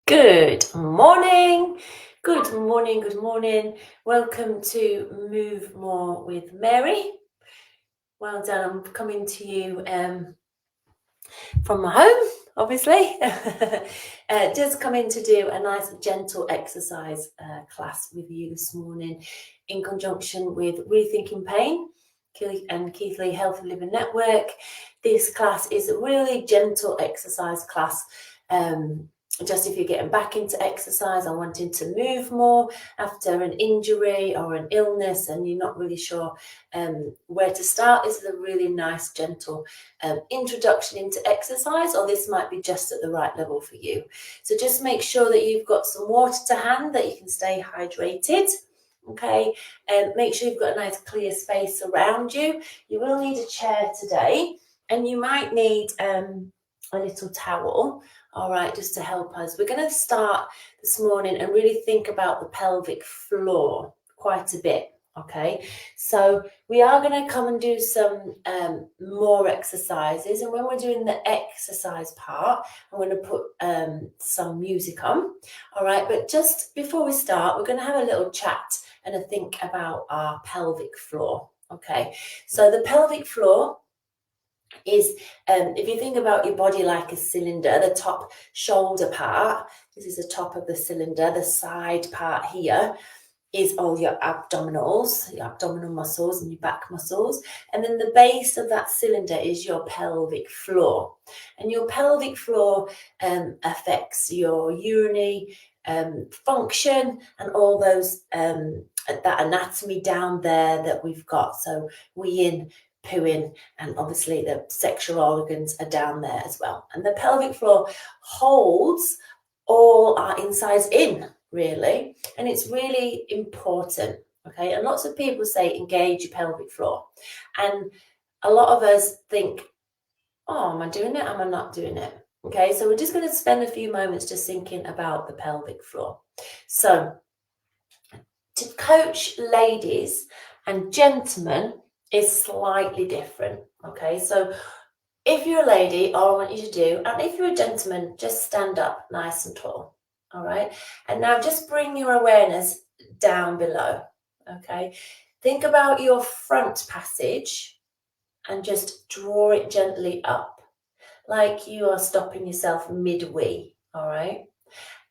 Good morning, good morning, good morning. Welcome to Move More with Mary. Well done, I'm coming to you from my home, obviously. Just coming to do a nice gentle exercise class with you this morning in conjunction with Rethinking Pain and Keith Lee Healthy Living Network. This class is a really gentle exercise class. Just if you're getting back into exercise or wanting to move more after an injury or an illness and you're not really sure where to start, this is a really nice, gentle introduction into exercise, or this might be just at the right level for you. So just make sure that you've got some water to hand, that you can stay hydrated. Okay, and make sure you've got a nice clear space around you. You will need a chair today, and you might need a little towel. All right, just to help us. We're going to start this morning and really think about the pelvic floor quite a bit. Okay, so we are going to come and do some more exercises, and when we're doing the exercise part, I'm going to put some music on. All right, but just before we start, we're going to have a little chat and a think about our pelvic floor. Okay, so the pelvic floor is, if you think about your body like a cylinder, the top shoulder part, this is the top of the cylinder, the side part here is all your abdominals, your abdominal muscles and your back muscles, and then the base of that cylinder is your pelvic floor, and your pelvic floor affects your urinary function and all those that anatomy down there that we've got. So weeing, pooing, and obviously the sexual organs are down there as well. And the pelvic floor holds all our insides in, really, and it's really important. Okay, and lots of people say engage your pelvic floor, and a lot of us think, oh, am I doing it? Am I not doing it? Okay, so we're just going to spend a few moments just thinking about the pelvic floor. So to coach ladies and gentlemen is slightly different. Okay, so if you're a lady, all I want you to do, and if you're a gentleman, just stand up nice and tall. All right, and now just bring your awareness down below. Okay, think about your front passage and just draw it gently up, like you are stopping yourself mid-wee. All right,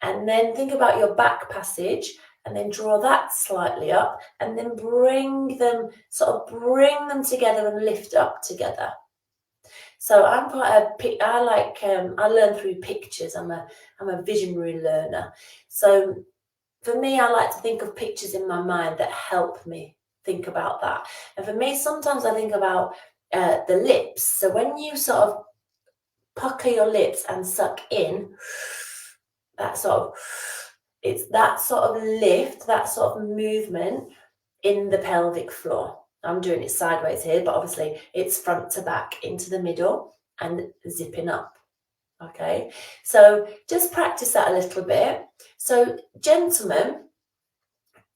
and then think about your back passage and then draw that slightly up, and then bring them together and lift up together. So I'm I learn through pictures. I'm a visionary learner. So for me, I like to think of pictures in my mind that help me think about that. And for me, sometimes I think about the lips. So when you sort of pucker your lips and suck in, it's that sort of lift, that sort of movement in the pelvic floor. I'm doing it sideways here, but obviously it's front to back into the middle and zipping up. Okay, so just practice that a little bit. So gentlemen,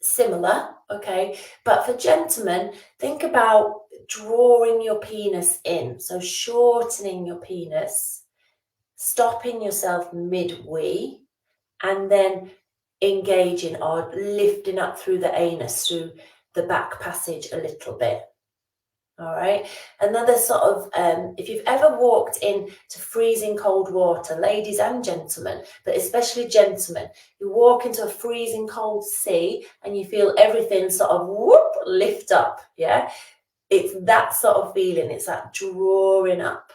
similar, okay, but for gentlemen, think about drawing your penis in, so shortening your penis, stopping yourself mid-wee, and then engaging or lifting up through the anus, through the back passage a little bit. All right, another sort of, if you've ever walked into freezing cold water, ladies and gentlemen, but especially gentlemen, you walk into a freezing cold sea and you feel everything sort of whoop, lift up, yeah? It's that sort of feeling, it's that drawing up.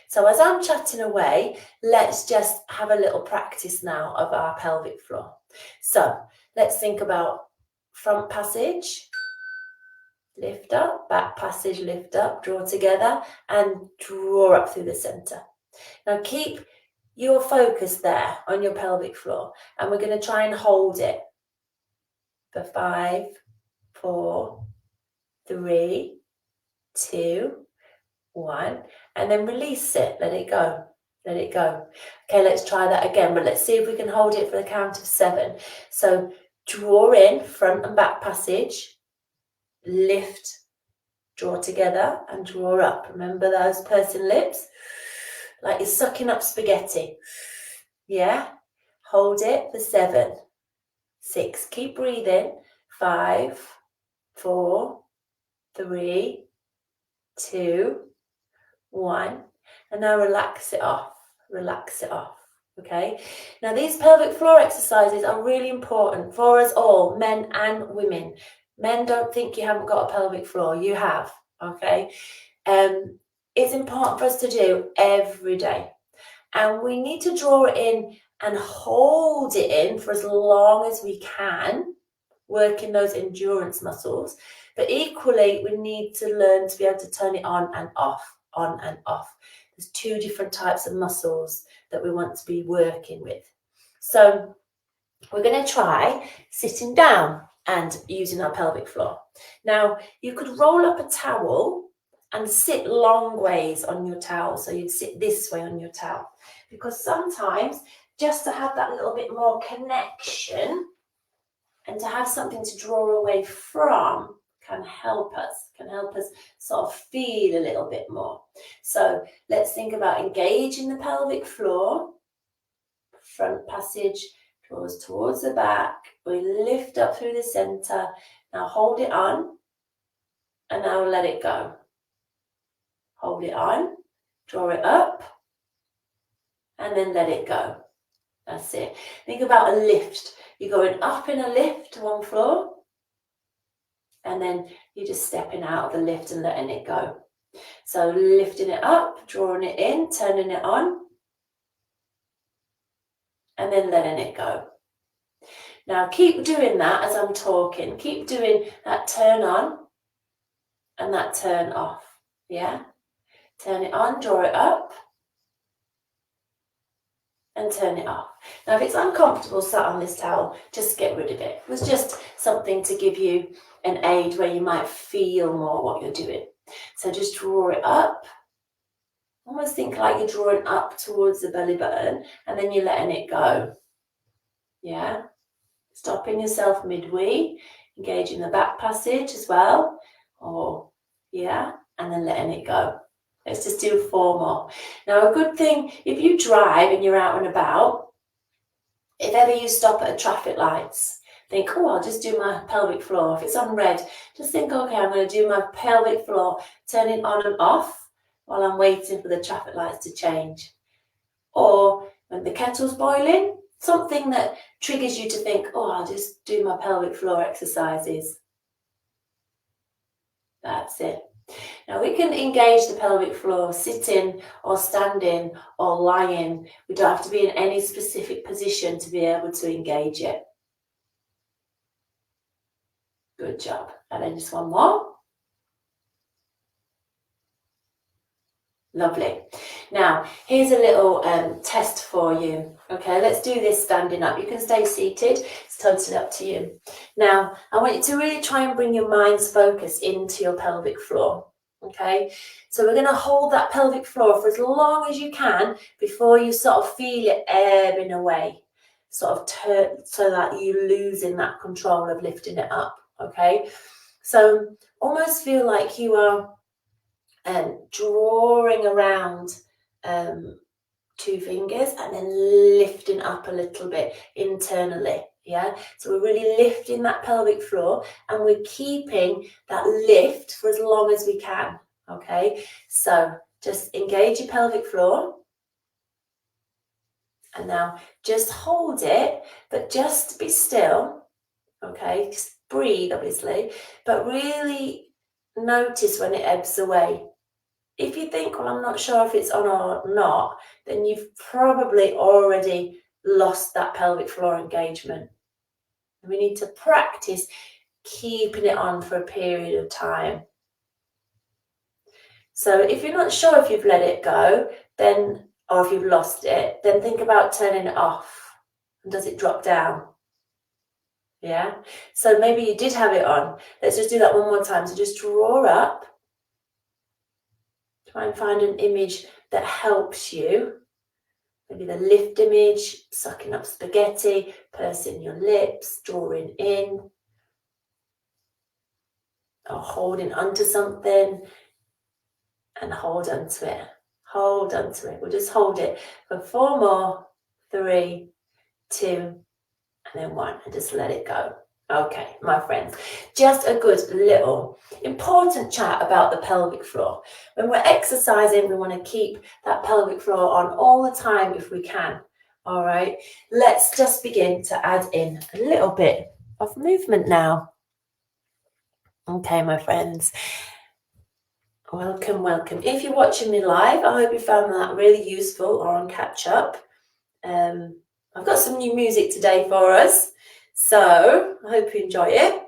So as I'm chatting away, let's just have a little practice now of our pelvic floor. So let's think about front passage, lift up, back passage, lift up, draw together and draw up through the center. Now keep your focus there on your pelvic floor, and we're going to try and hold it for 5, 4, 3, 2, 1, and then release it. Let it go. Let it go. Okay, let's try that again, but let's see if we can hold it for the count of 7. So draw in, front and back passage, lift, draw together and draw up. Remember those pursing lips? Like you're sucking up spaghetti. Yeah? Hold it for 7, 6. Keep breathing. 5, 4, 3, 2, 1. And now relax it off. Relax it off. Okay? Now these pelvic floor exercises are really important for us all, men and women. Men, don't think you haven't got a pelvic floor. You have. Okay? It's important for us to do every day. And we need to draw it in and hold it in for as long as we can, working those endurance muscles. But equally, we need to learn to be able to turn it on and off, on and off. There's 2 different types of muscles that we want to be working with. So we're going to try sitting down and using our pelvic floor. Now, you could roll up a towel and sit long ways on your towel. So you'd sit this way on your towel. Because sometimes, just to have that little bit more connection and to have something to draw away from can help us sort of feel a little bit more. So let's think about engaging the pelvic floor. Front passage draws towards the back. We lift up through the center. Now hold it on and now let it go. Hold it on, draw it up, and then let it go. That's it. Think about a lift. You're going up in a lift to one floor, and then you're just stepping out of the lift and letting it go. So lifting it up, drawing it in, turning it on, and then letting it go. Now keep doing that as I'm talking. Keep doing that turn on and that turn off. Yeah? Turn it on, draw it up, and turn it off. Now if it's uncomfortable sat on this towel, just get rid of it. It was just something to give you an aid where you might feel more what you're doing. So just draw it up. Almost think like you're drawing up towards the belly button and then you're letting it go. Yeah? Stopping yourself midway, engaging the back passage as well. Or, yeah, and then letting it go. Let's just do 4 more. Now, a good thing, if you drive and you're out and about, if ever you stop at a traffic lights, think, oh, I'll just do my pelvic floor. If it's on red, just think, okay, I'm going to do my pelvic floor, turn it on and off while I'm waiting for the traffic lights to change. Or when the kettle's boiling, something that triggers you to think, oh, I'll just do my pelvic floor exercises. That's it. Now we can engage the pelvic floor sitting or standing or lying. We don't have to be in any specific position to be able to engage it. Good job. And then just one more. Lovely. Now, here's a little test for you. Okay, let's do this standing up. You can stay seated. It's totally up to you. Now, I want you to really try and bring your mind's focus into your pelvic floor. Okay, so we're going to hold that pelvic floor for as long as you can before you sort of feel it ebbing away, sort of turn so that you're losing that control of lifting it up. Okay, so almost feel like you are drawing around 2 fingers and then lifting up a little bit internally. Yeah, so we're really lifting that pelvic floor and we're keeping that lift for as long as we can. Okay, so just engage your pelvic floor and now just hold it, but just be still. Okay, just breathe obviously, but really notice when it ebbs away. If you think, well, I'm not sure if it's on or not, then you've probably already lost that pelvic floor engagement. And we need to practice keeping it on for a period of time. So if you're not sure if you've let it go, then, or if you've lost it, then think about turning it off. And does it drop down? Yeah. So maybe you did have it on. Let's just do that one more time. So just draw up. Try and find an image that helps you. Maybe the lift image, sucking up spaghetti, pursing your lips, drawing in, or holding onto something and hold onto it. Hold onto it. We'll just hold it for 4 more. 3, 2, and then 1, and just let it go. Okay, my friends, just a good little important chat about the pelvic floor. When we're exercising, we want to keep that pelvic floor on all the time if we can. All right, let's just begin to add in a little bit of movement now. Okay, my friends, welcome, welcome. If you're watching me live, I hope you found that really useful or on catch up. I've got some new music today for us, so I hope you enjoy it.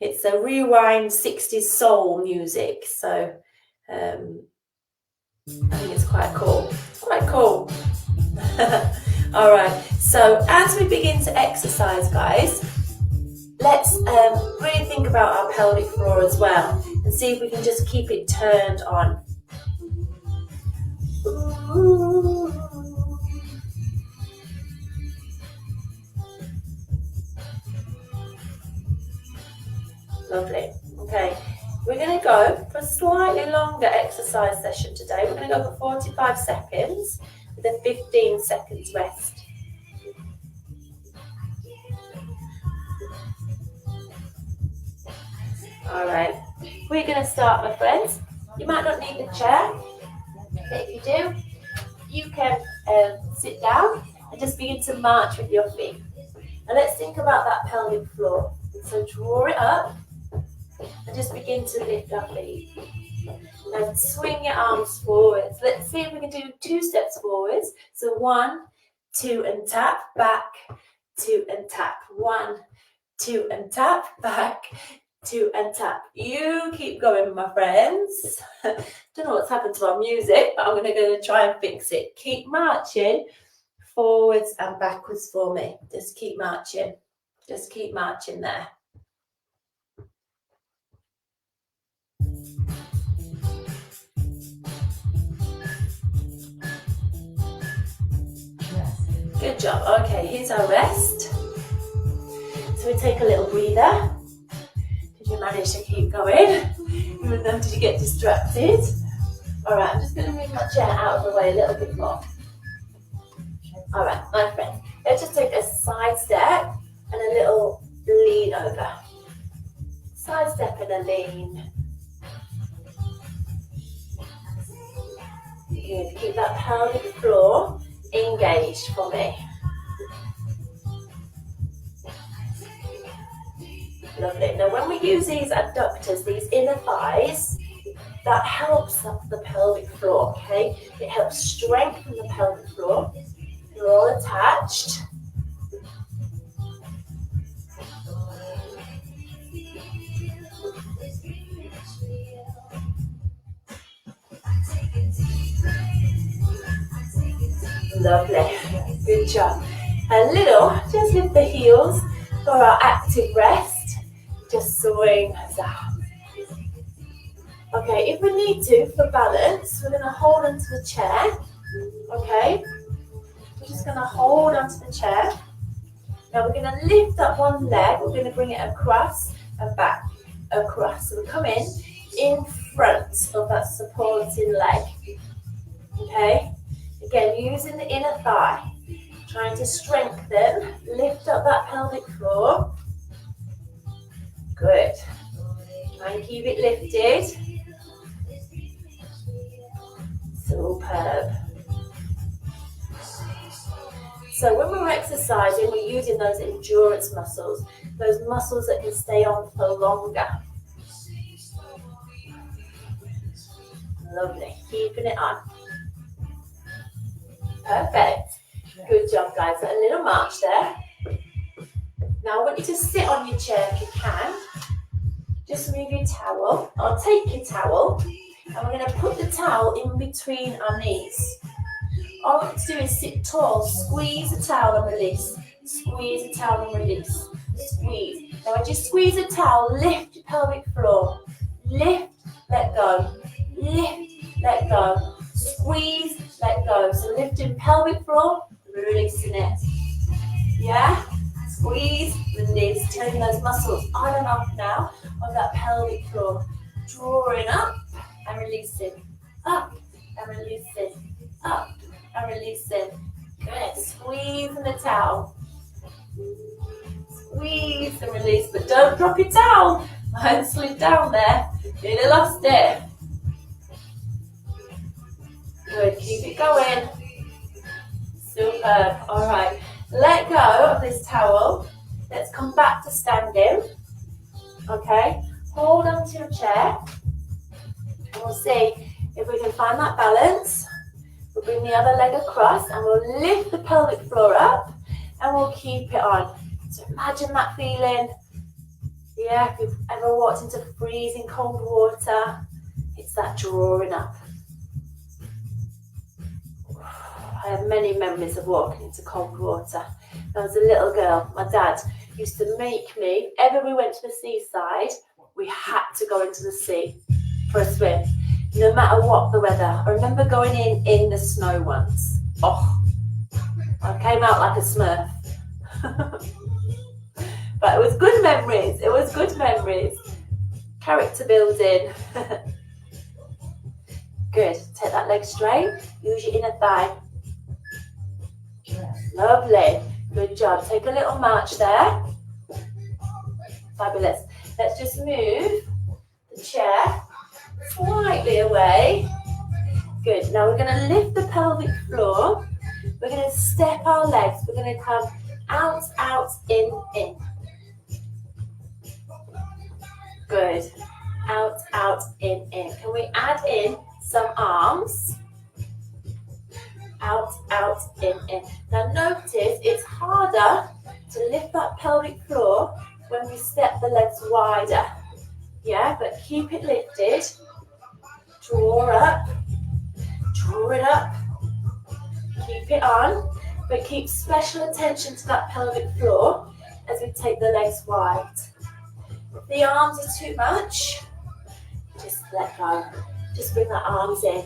It's a rewind 60s soul music, so I think it's quite cool. It's quite cool. All right, so as we begin to exercise, guys, let's really think about our pelvic floor as well and see if we can just keep it turned on. Ooh. Lovely. Okay, we're going to go for a slightly longer exercise session today. We're going to go for 45 seconds with a 15 seconds rest. All right, we're going to start, my friends. You might not need the chair, but if you do, you can sit down and just begin to march with your feet. And let's think about that pelvic floor. So draw it up and just begin to lift our feet. And swing your arms forwards. Let's see if we can do 2 steps forwards. So 1, 2 and tap, back, 2 and tap. 1, 2 and tap, back, 2 and tap. You keep going, my friends. Don't know what's happened to our music, but I'm going to try and fix it. Keep marching forwards and backwards for me. Just keep marching. Just keep marching there. Good job. Okay, here's our rest. So we take a little breather. Did you manage to keep going? Even though did you get distracted? All right, I'm just going to move my chair out of the way a little bit more. All right, my friend, let's just take a side step and a little lean over. Side step and a lean. Good. Keep that pelvic floor engaged for me. Lovely. Now when we use these adductors, these inner thighs, that helps up the pelvic floor, okay? It helps strengthen the pelvic floor. You're all attached. Lovely. Good job. A little, just lift the heels for our active rest. Just swing down. Okay, if we need to, for balance, we're going to hold onto the chair. Okay? We're just going to hold onto the chair. Now we're going to lift up one leg. We're going to bring it across and back. Across. So we come in front of that supporting leg. Okay? Again, using the inner thigh. Trying to strengthen. Lift up that pelvic floor. Good. Try and keep it lifted. Superb. So when we're exercising, we're using those endurance muscles, those muscles that can stay on for longer. Lovely. Keeping it on. Perfect. Good job, guys. A little march there. Now I want you to sit on your chair if you can. Just move your towel. I'll take your towel and we're going to put the towel in between our knees. All we want to do is sit tall, squeeze the towel and release. Squeeze the towel and release. Squeeze. Now when you squeeze the towel, lift your pelvic floor. Lift, let go. Lift, let go. Squeeze, let go. So lifting pelvic floor, releasing it. Yeah? Squeeze, release. Turning those muscles on and off now of that pelvic floor. Drawing up and releasing. Up and releasing. Up and releasing. Good. Squeeze in the towel. Squeeze and release, but don't drop your towel. My hand slid down there. Nearly lost it. Good. Keep it going. Superb. All right. Let go of this towel. Let's come back to standing. Okay. Hold on to your chair. And we'll see if we can find that balance. We'll bring the other leg across and we'll lift the pelvic floor up and we'll keep it on. So imagine that feeling. Yeah, if you've ever walked into freezing cold water, it's that drawing up. I have many memories of walking into cold water. When I was a little girl, my dad used to make me, if ever we went to the seaside, we had to go into the sea for a swim, no matter what the weather. I remember going in the snow once. Oh, I came out like a smurf. But it was good memories. It was good memories. Character building. Good. Take that leg straight. Use your inner thigh. Lovely. Good job. Take a little march there. Fabulous. Let's just move the chair slightly away. Good. Now we're going to lift the pelvic floor. We're going to step our legs. We're going to come out, out, in. Good. Out, out, in. Can we add in some arms? Out, out, in. Now notice it's harder to lift that pelvic floor when we step the legs wider. Yeah, but keep it lifted. Draw up. Draw it up. Keep it on. But keep special attention to that pelvic floor as we take the legs wide. If the arms are too much, just let go. Just bring the arms in.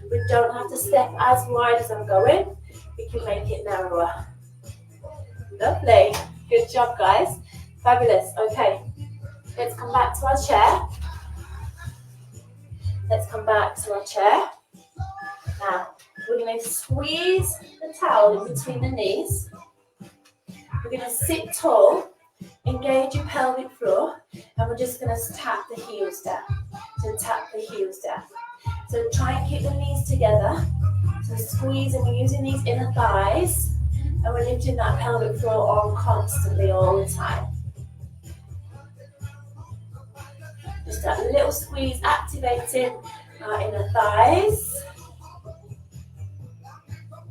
We don't have to step as wide as I'm going. We can make it narrower. Lovely. Good job, guys. Fabulous. Okay. Let's come back to our chair. Let's come back to our chair. Now, we're going to squeeze the towel in between the knees. We're going to sit tall. Engage your pelvic floor, and we're just going to tap the heels down. So tap the heels down. So try and keep the knees together. So squeeze, and we're using these inner thighs, and we're lifting that pelvic floor on constantly all the time. Just that little squeeze, activating our inner thighs.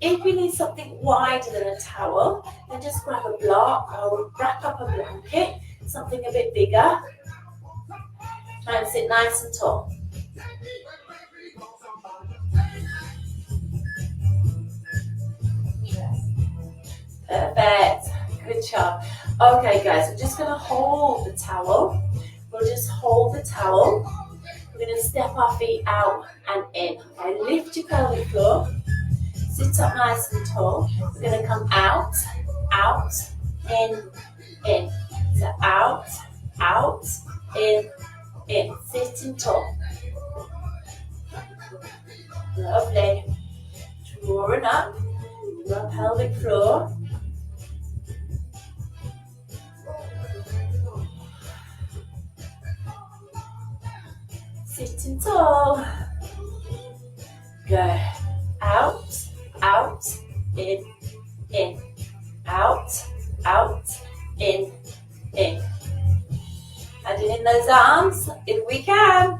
If you need something wider than a towel, then just grab a block or wrap up a blanket, something a bit bigger. Try and sit nice and tall. Perfect. Good job. Okay, guys, we're just going to hold the towel. We'll just hold the towel. We're going to step our feet out and in. Okay, lift your pelvic floor. Sit up nice and tall. We're going to come out, out, in. So out, out, in. Sitting tall. Lovely. Drawing up your pelvic floor. Sitting tall. Go. Out, out, in. Out, out, in. Adding in those arms if we can.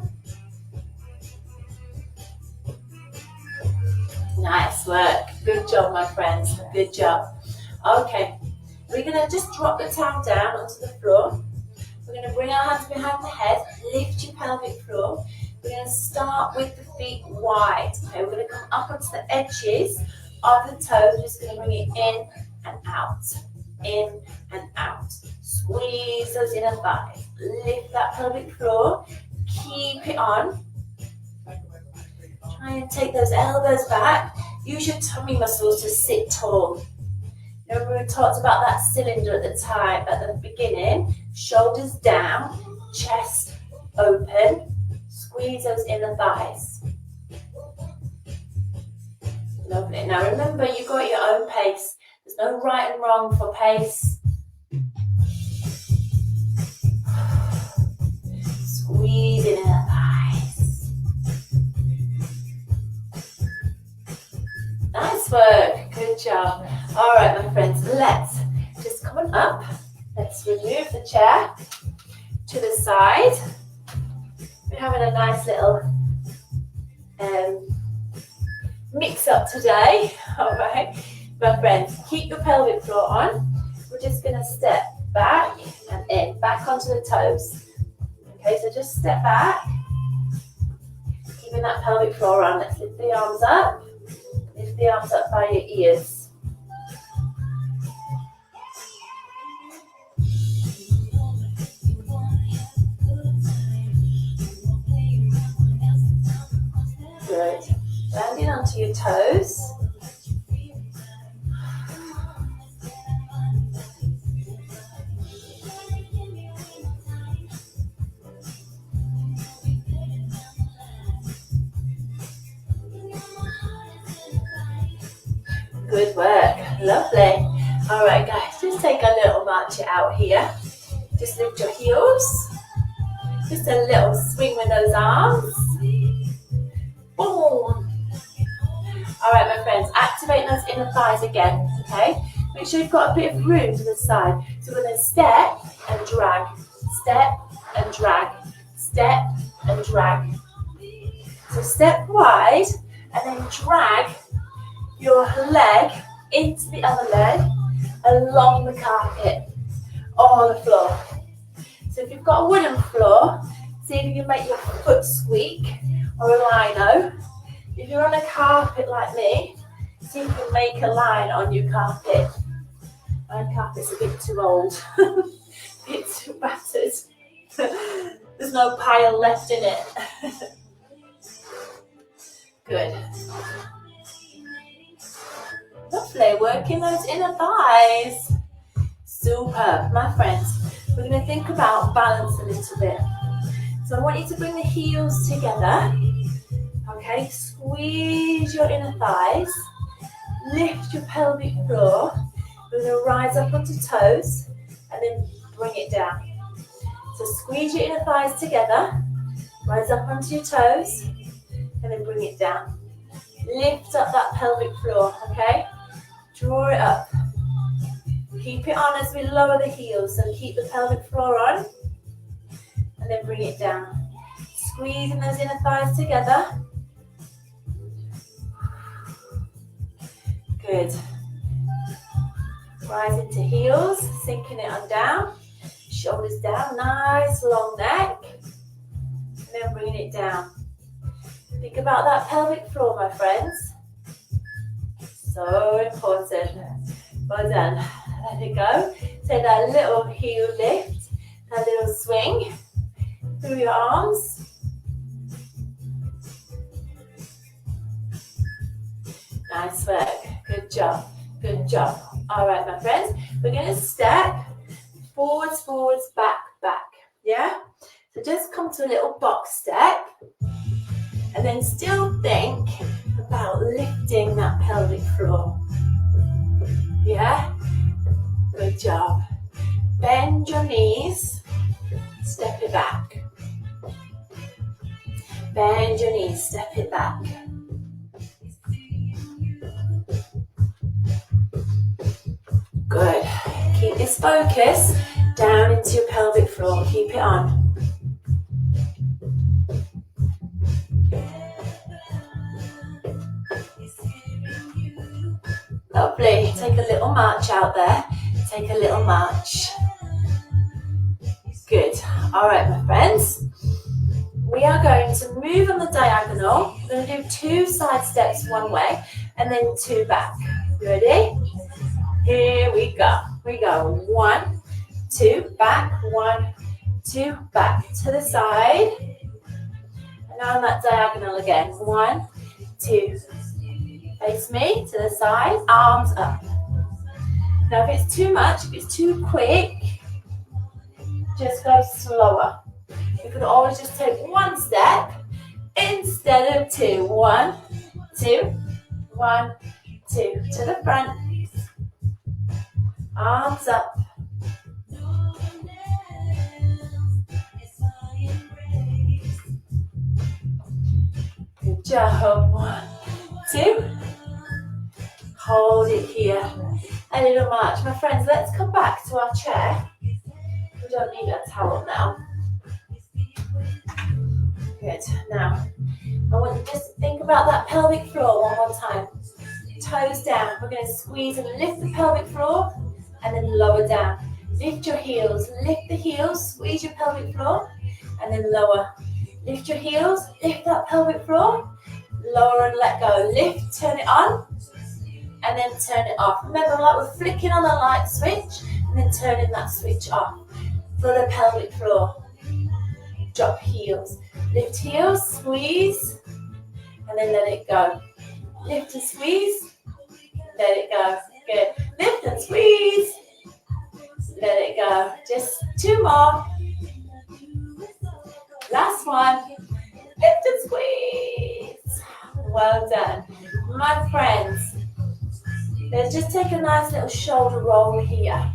Nice work. Good job, my friends. Good job. Okay, we're going to just drop the towel down onto the floor. We're going to bring our hands behind the head, lift your pelvic floor. We're going to start with the feet wide. Okay, we're going to come up onto the edges of the toes. We're just going to bring it in and out. In and out. Squeeze those inner thighs. Lift that pelvic floor. Keep it on. Try and take those elbows back. Use your tummy muscles to sit tall. Remember we talked about that cylinder at the beginning. Shoulders down, chest open. Squeeze those inner thighs. Lovely. Now remember, you've got your own pace. There's no right and wrong for pace. Squeezing in the thighs. Nice work. Good job. All right, my friends, let's just come on up. Let's remove the chair to the side. We're having a nice little mix up today. All right, my friends, keep your pelvic floor on. We're just going to step back and in, back onto the toes. Okay, so just step back, keeping that pelvic floor on. Let's lift the arms up. Lift the arms up by your ears. Good. Landing onto your toes. Good work. Lovely. All right, guys, just take a little march out here. Just lift your heels. Just a little swing with those arms. Boom. All right, my friends, activate those inner thighs again, okay? Make sure you've got a bit of room to the side. So we're going to step and drag, step and drag, step and drag. So step wide and then drag your leg into the other leg along the carpet or the floor. So if you've got a wooden floor, see if you can make your foot squeak or a lino. If you're on a carpet like me, see if you can make a line on your carpet. My carpet's a bit too old, a bit too battered. There's no pile left in it. Good. Lovely, working those inner thighs. Super, my friends. We're going to think about balance a little bit. So I want you to bring the heels together. Okay, squeeze your inner thighs. Lift your pelvic floor. We're going to rise up onto toes and then bring it down. So squeeze your inner thighs together. Rise up onto your toes and then bring it down. Lift up that pelvic floor, okay? Draw it up. Keep it on as we lower the heels. So keep the pelvic floor on and then bring it down. Squeezing those inner thighs together. Good. Rise into heels, sinking it on down. Shoulders down, nice long neck. And then bringing it down. Think about that pelvic floor, my friends. So important. Well done. Let it go. Take that little heel lift, that little swing through your arms. Nice work. Good job. Good job. All right, my friends. We're going to step forwards, forwards, back, back. Yeah? So just come to a little box step. And then still think about lifting that pelvic floor. Yeah? Good job. Bend your knees. Step it back. Bend your knees. Step it back. Good. Keep this focus down into your pelvic floor. Keep it on. Lovely. Take a little march out there. Take a little march. Good. All right, my friends. We are going to move on the diagonal. We're going to do 2 side steps one way and then 2 back. Ready? Here we go. We go 1, 2, back, 1, 2, back. To the side. And now on that diagonal again. 1, 2. Face me to the side, arms up. Now if it's too much, if it's too quick, just go slower. You can always just take 1 step instead of 2. 1, 2, 1, 2, to the front. Arms up. Good job. 1, 2. Hold it here. A little march. My friends, let's come back to our chair. We don't need a towel now. Good. Now, I want you to just think about that pelvic floor one more time. Toes down. We're going to squeeze and lift the pelvic floor and then lower down. Lift your heels. Lift the heels. Squeeze your pelvic floor and then lower. Lift your heels. Lift that pelvic floor. Lower and let go. Lift. Turn it on and then turn it off. Remember, like we're flicking on a light switch and then turning that switch off for the pelvic floor. Drop heels. Lift heels. Squeeze and then let it go. Lift and squeeze. Let it go. Good. Lift and squeeze. Let it go. Just 2 more. Last one. Lift and squeeze. Well done. My friends, let's just take a nice little shoulder roll here.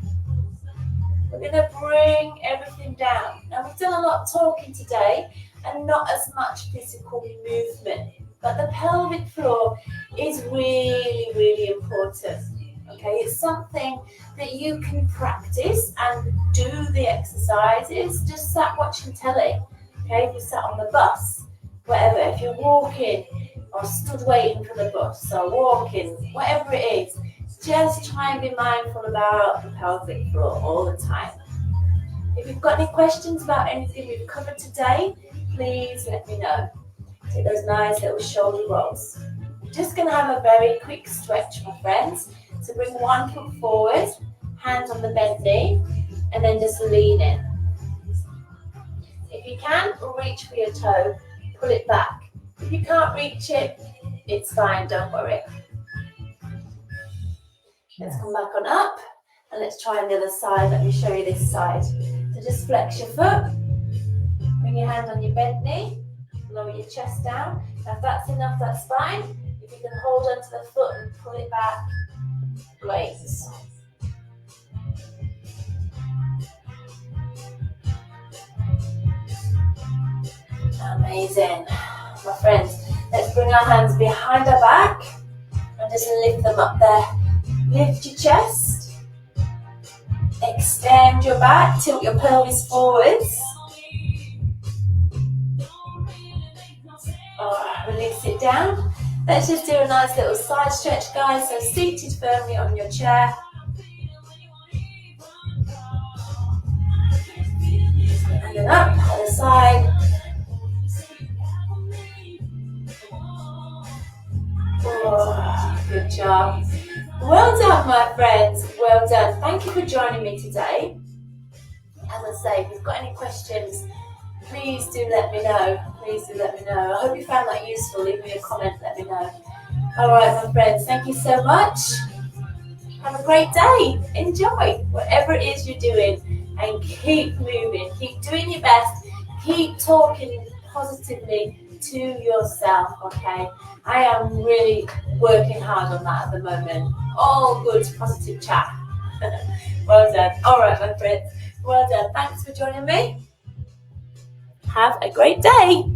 We're going to bring everything down. Now, we've done a lot of talking today and not as much physical movement. But the pelvic floor is really, really important. Okay, it's something that you can practice and do the exercises. Just sat watching telly. Okay, if you sat on the bus, whatever. If you're walking or stood waiting for the bus or walking, whatever it is, just try and be mindful about the pelvic floor all the time. If you've got any questions about anything we've covered today, please let me know. Take those nice little shoulder rolls. I'm just going to have a very quick stretch, my friends. So bring one foot forward, hand on the bent knee, and then just lean in. If you can, reach for your toe, pull it back. If you can't reach it, it's fine, don't worry. Let's come back on up, and let's try on the other side. Let me show you this side. So just flex your foot, bring your hand on your bent knee, lower your chest down. Now if that's enough, that's fine. If you can hold onto the foot and pull it back, great. Amazing. My friends, let's bring our hands behind our back and just lift them up there. Lift your chest, extend your back, tilt your pelvis forwards. Release it down. Let's just do a nice little side stretch, guys. So seated firmly on your chair. And then up, other side. Oh, good job. Well done, my friends. Well done. Thank you for joining me today. As I say, if you've got any questions, please do let me know. Please do let me know. I hope you found that useful. Leave me a comment, let me know. All right, my friends, thank you so much. Have a great day. Enjoy whatever it is you're doing and keep moving. Keep doing your best. Keep talking positively to yourself, okay? I am really working hard on that at the moment. All good, positive chat. Well done. All right, my friends. Well done. Thanks for joining me. Have a great day.